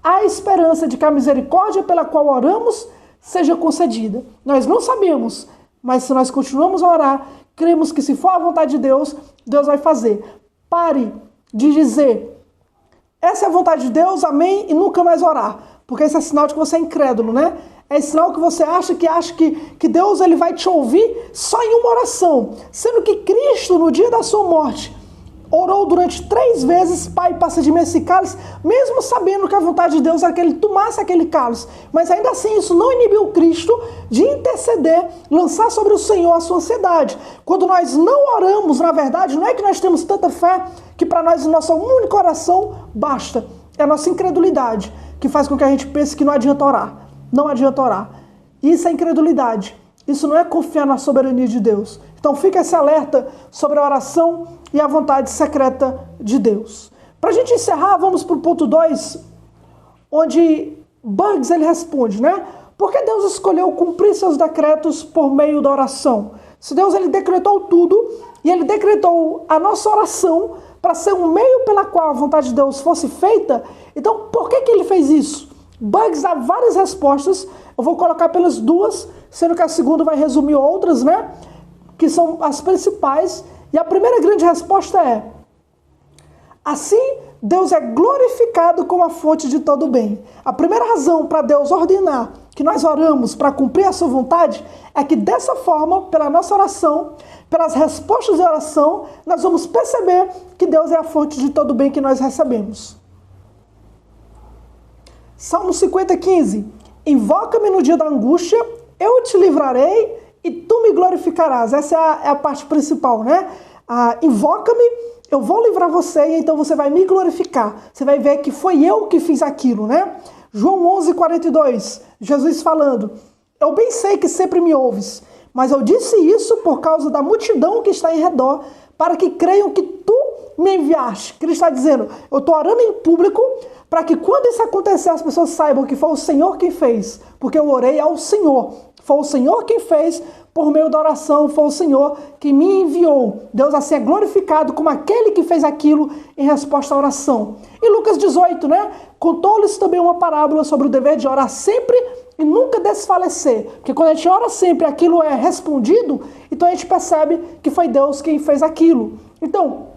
há esperança de que a misericórdia pela qual oramos seja concedida. Nós não sabemos, mas se nós continuamos a orar, cremos que se for a vontade de Deus, Deus vai fazer. Pare de dizer, essa é a vontade de Deus, amém, e nunca mais orar. Porque esse é sinal de que você é incrédulo, né? é sinal que você acha que Deus ele vai te ouvir só em uma oração. Sendo que Cristo, no dia da sua morte, orou durante 3 vezes: Pai, passa de mim esse cálice, mesmo sabendo que a vontade de Deus era que ele tomasse aquele cálice. Mas ainda assim, isso não inibiu Cristo de interceder, lançar sobre o Senhor a sua ansiedade. Quando nós não oramos, na verdade, não é que nós temos tanta fé que para nós nossa única oração basta. É a nossa incredulidade que faz com que a gente pense que não adianta orar. Não adianta orar. Isso é incredulidade. Isso não é confiar na soberania de Deus. Então fica esse alerta sobre a oração e a vontade secreta de Deus. Para a gente encerrar, vamos para o ponto 2, onde Bugs ele responde, né? Por que Deus escolheu cumprir seus decretos por meio da oração? Se Deus ele decretou tudo, e ele decretou a nossa oração para ser um meio pela qual a vontade de Deus fosse feita, então por que ele fez isso? Bugs dá várias respostas, eu vou colocar apenas 2, sendo que a segunda vai resumir outras, né? Que são as principais. E a primeira grande resposta é: assim Deus é glorificado como a fonte de todo o bem. A primeira razão para Deus ordenar que nós oramos para cumprir a sua vontade é que dessa forma, pela nossa oração, pelas respostas de oração, nós vamos perceber que Deus é a fonte de todo o bem que nós recebemos. Salmo 50:15. Invoca-me no dia da angústia, eu te livrarei e tu me glorificarás. Essa é a parte principal, né? Invoca-me, eu vou livrar você e então você vai me glorificar. Você vai ver que foi eu que fiz aquilo, né? João 11:42, Jesus falando: eu bem sei que sempre me ouves, mas eu disse isso por causa da multidão que está em redor, para que creiam que tu me enviaste. Que ele está dizendo: eu estou orando em público para que quando isso acontecer as pessoas saibam que foi o Senhor quem fez, porque eu orei ao Senhor. Foi o Senhor quem fez por meio da oração, foi o Senhor que me enviou. Deus assim é glorificado como aquele que fez aquilo em resposta à oração. E Lucas 18, né? Contou-lhes também uma parábola sobre o dever de orar sempre e nunca desfalecer. Porque quando a gente ora sempre, aquilo é respondido, então a gente percebe que foi Deus quem fez aquilo. Então,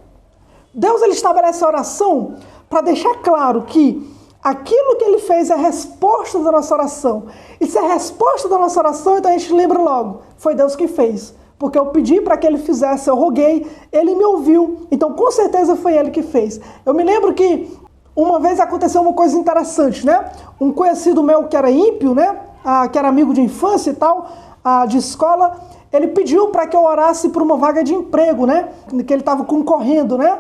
Deus ele estabelece a oração para deixar claro que aquilo que ele fez é resposta da nossa oração. E se é resposta da nossa oração, então a gente lembra logo: foi Deus que fez. Porque eu pedi para que ele fizesse, eu roguei, ele me ouviu. Então com certeza foi ele que fez. Eu me lembro que uma vez aconteceu uma coisa interessante, né? Um conhecido meu que era ímpio, né? Que era amigo de infância e tal, de escola, ele pediu para que eu orasse por uma vaga de emprego, né? Que ele estava concorrendo, né?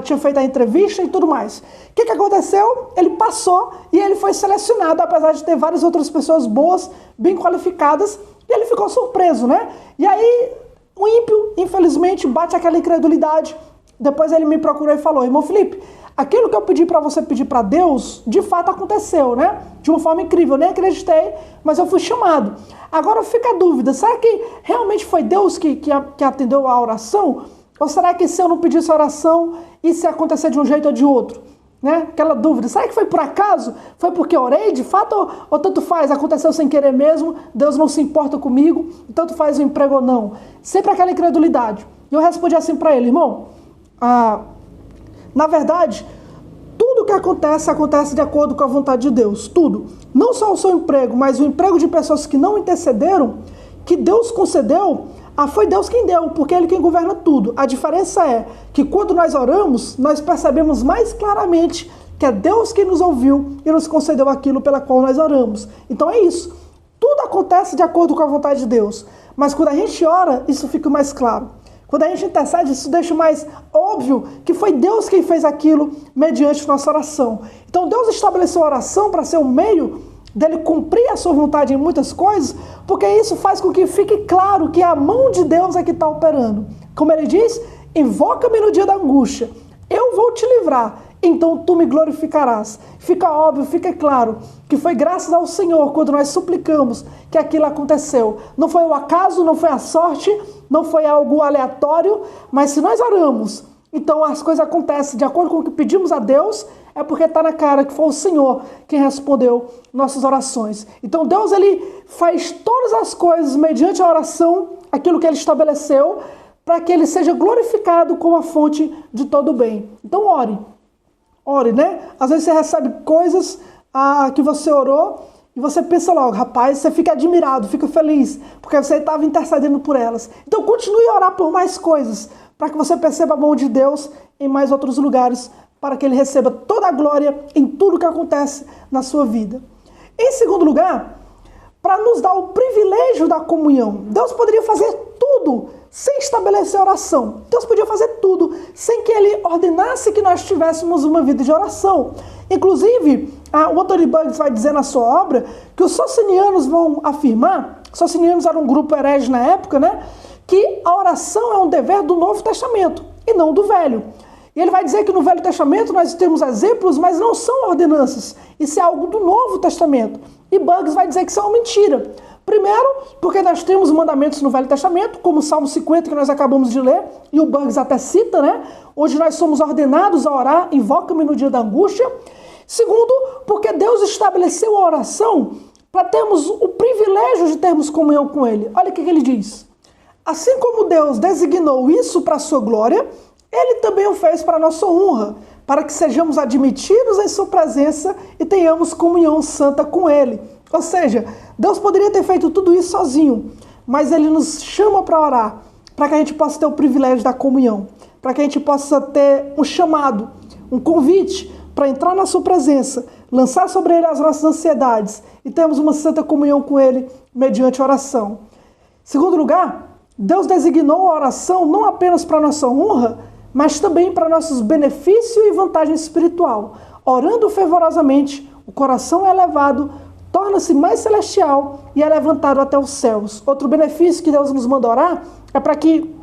Tinha feito a entrevista e tudo mais. O que aconteceu? Ele passou e ele foi selecionado, apesar de ter várias outras pessoas boas, bem qualificadas, e ele ficou surpreso, né? E aí, o ímpio, infelizmente, bate aquela incredulidade. Depois ele me procurou e falou: irmão Felipe, aquilo que eu pedi para você pedir para Deus, de fato aconteceu, né? De uma forma incrível, eu nem acreditei, mas eu fui chamado. Agora fica a dúvida: será que realmente foi Deus que atendeu a oração? Ou será que se eu não pedisse a oração, isso ia acontecer de um jeito ou de outro? Né? Aquela dúvida: será que foi por acaso? Foi porque eu orei de fato? Ou tanto faz, aconteceu sem querer mesmo, Deus não se importa comigo, tanto faz o emprego ou não? Sempre aquela incredulidade. E eu respondi assim para ele: irmão, na verdade, tudo que acontece de acordo com a vontade de Deus. Tudo. Não só o seu emprego, mas o emprego de pessoas que não intercederam, que Deus concedeu, foi Deus quem deu, porque Ele quem governa tudo. A diferença é que quando nós oramos, nós percebemos mais claramente que é Deus quem nos ouviu e nos concedeu aquilo pela qual nós oramos. Então é isso. Tudo acontece de acordo com a vontade de Deus. Mas quando a gente ora, isso fica mais claro. Quando a gente intercede, isso deixa mais óbvio que foi Deus quem fez aquilo mediante nossa oração. Então Deus estabeleceu a oração para ser um meio dele cumprir a sua vontade em muitas coisas, porque isso faz com que fique claro que a mão de Deus é que está operando. Como ele diz: invoca-me no dia da angústia, eu vou te livrar, então tu me glorificarás. Fica óbvio, fica claro que foi graças ao Senhor quando nós suplicamos que aquilo aconteceu. Não foi o acaso, não foi a sorte, não foi algo aleatório, mas se nós oramos, então as coisas acontecem de acordo com o que pedimos a Deus, é porque está na cara que foi o Senhor quem respondeu nossas orações. Então Deus ele faz todas as coisas mediante a oração, aquilo que Ele estabeleceu, para que Ele seja glorificado como a fonte de todo o bem. Então ore, né? Às vezes você recebe coisas que você orou E você pensa logo, rapaz, você fica admirado, fica feliz, porque você estava intercedendo por elas. Então continue a orar por mais coisas, para que você perceba a mão de Deus em mais outros lugares, para que Ele receba toda a glória em tudo que acontece na sua vida. Em segundo lugar, para nos dar o privilégio da comunhão. Deus poderia fazer tudo sem estabelecer oração. Deus podia fazer tudo sem que Ele ordenasse que nós tivéssemos uma vida de oração. Inclusive, o Anthony Buggs vai dizer na sua obra que os socinianos vão afirmar, socinianos eram um grupo herege na época, né, que a oração é um dever do Novo Testamento e não do Velho. E ele vai dizer que no Velho Testamento nós temos exemplos, mas não são ordenanças. Isso é algo do Novo Testamento. E Buggs vai dizer que isso é uma mentira. Primeiro, porque nós temos mandamentos no Velho Testamento, como o Salmo 50, que nós acabamos de ler, e o Buggs até cita, né? Onde nós somos ordenados a orar, invoca-me no dia da angústia. Segundo, porque Deus estabeleceu a oração para termos o privilégio de termos comunhão com Ele. Olha o que ele diz. Assim como Deus designou isso para a sua glória, Ele também o fez para a nossa honra, para que sejamos admitidos em sua presença e tenhamos comunhão santa com Ele. Ou seja, Deus poderia ter feito tudo isso sozinho, mas Ele nos chama para orar, para que a gente possa ter o privilégio da comunhão, para que a gente possa ter um chamado, um convite para entrar na sua presença, lançar sobre Ele as nossas ansiedades e termos uma santa comunhão com Ele mediante oração. Segundo lugar, Deus designou a oração não apenas para a nossa honra, mas também para nossos benefícios e vantagem espiritual. Orando fervorosamente, o coração é elevado, torna-se mais celestial e é levantado até os céus. Outro benefício que Deus nos manda orar é para que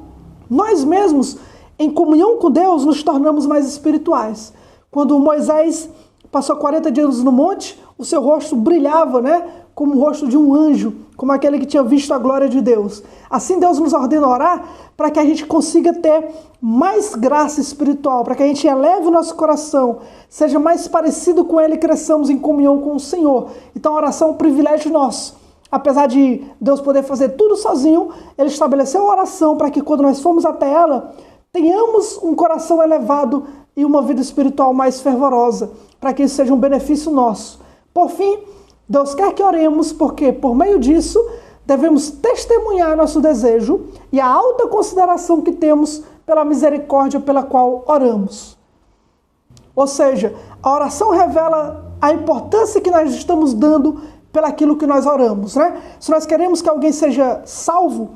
nós mesmos, em comunhão com Deus, nos tornamos mais espirituais. Quando Moisés passou 40 dias no monte, o seu rosto brilhava, né? Como o rosto de um anjo, como aquele que tinha visto a glória de Deus. Assim Deus nos ordena orar para que a gente consiga ter mais graça espiritual, para que a gente eleve o nosso coração, seja mais parecido com Ele e cresçamos em comunhão com o Senhor. Então a oração é um privilégio nosso. Apesar de Deus poder fazer tudo sozinho, Ele estabeleceu a oração para que quando nós formos até ela, tenhamos um coração elevado e uma vida espiritual mais fervorosa, para que isso seja um benefício nosso. Por fim, Deus quer que oremos, porque por meio disso devemos testemunhar nosso desejo e a alta consideração que temos pela misericórdia pela qual oramos. Ou seja, a oração revela a importância que nós estamos dando pelaquilo que nós oramos, né? Se nós queremos que alguém seja salvo,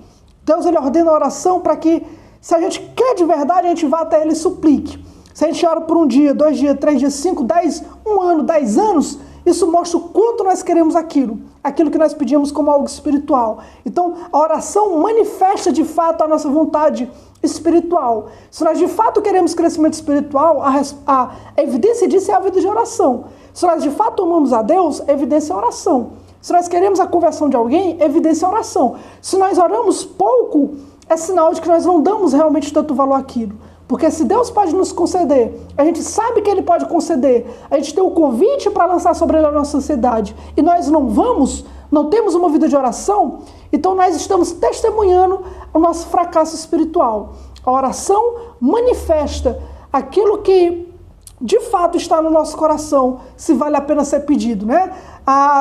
Deus ele ordena a oração para que, se a gente quer de verdade, a gente vá até Ele e suplique. Se a gente ora por um dia, 2 dias, 3 dias, 5, 10, 1 ano, 10 anos, isso mostra o quanto nós queremos aquilo que nós pedimos como algo espiritual. Então, a oração manifesta de fato a nossa vontade espiritual. Se nós de fato queremos crescimento espiritual, a evidência disso é a vida de oração. Se nós de fato amamos a Deus, a evidência é a oração. Se nós queremos a conversão de alguém, a evidência é a oração. Se nós oramos pouco, é sinal de que nós não damos realmente tanto valor àquilo. Porque se Deus pode nos conceder, a gente sabe que Ele pode conceder, a gente tem um convite para lançar sobre Ele a nossa ansiedade, e nós não vamos, não temos uma vida de oração, então nós estamos testemunhando o nosso fracasso espiritual. A oração manifesta aquilo que de fato está no nosso coração, se vale a pena ser pedido, né?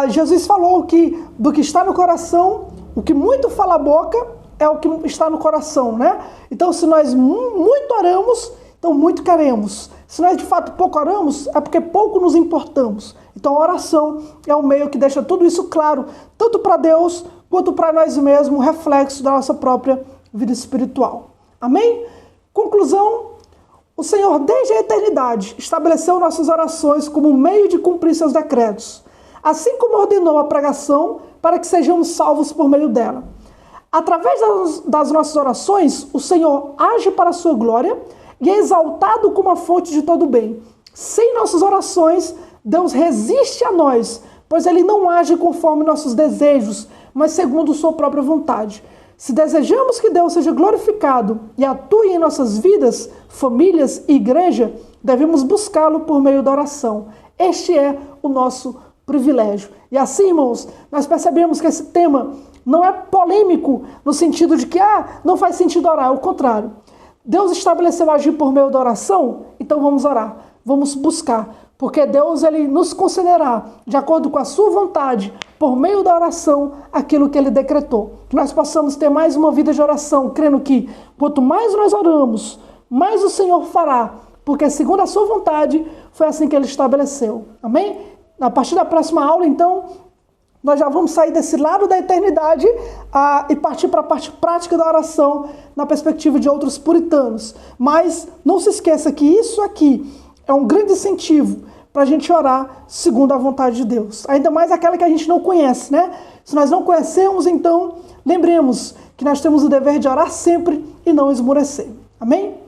Jesus falou que do que está no coração, o que muito fala a boca, é o que está no coração, né? Então, se nós muito oramos, então muito queremos. Se nós de fato pouco oramos, é porque pouco nos importamos. Então, a oração é o meio que deixa tudo isso claro, tanto para Deus quanto para nós mesmos, um reflexo da nossa própria vida espiritual. Amém? Conclusão, o Senhor, desde a eternidade, estabeleceu nossas orações como meio de cumprir seus decretos, assim como ordenou a pregação para que sejamos salvos por meio dela. Através das nossas orações, o Senhor age para a sua glória e é exaltado como a fonte de todo bem. Sem nossas orações, Deus resiste a nós, pois Ele não age conforme nossos desejos, mas segundo sua própria vontade. Se desejamos que Deus seja glorificado e atue em nossas vidas, famílias e igreja, devemos buscá-lo por meio da oração. Este é o nosso privilégio. E assim, irmãos, nós percebemos que esse tema não é polêmico no sentido de que não faz sentido orar, ao contrário. Deus estabeleceu agir por meio da oração, então vamos orar, vamos buscar, porque Deus ele nos concederá, de acordo com a sua vontade, por meio da oração, aquilo que ele decretou. Que nós possamos ter mais uma vida de oração, crendo que quanto mais nós oramos, mais o Senhor fará, porque segundo a sua vontade, foi assim que ele estabeleceu. Amém? A partir da próxima aula, então, nós já vamos sair desse lado da eternidade e partir para a parte prática da oração na perspectiva de outros puritanos. Mas não se esqueça que isso aqui é um grande incentivo para a gente orar segundo a vontade de Deus. Ainda mais aquela que a gente não conhece, né? Se nós não conhecemos, então, lembremos que nós temos o dever de orar sempre e não esmorecer. Amém?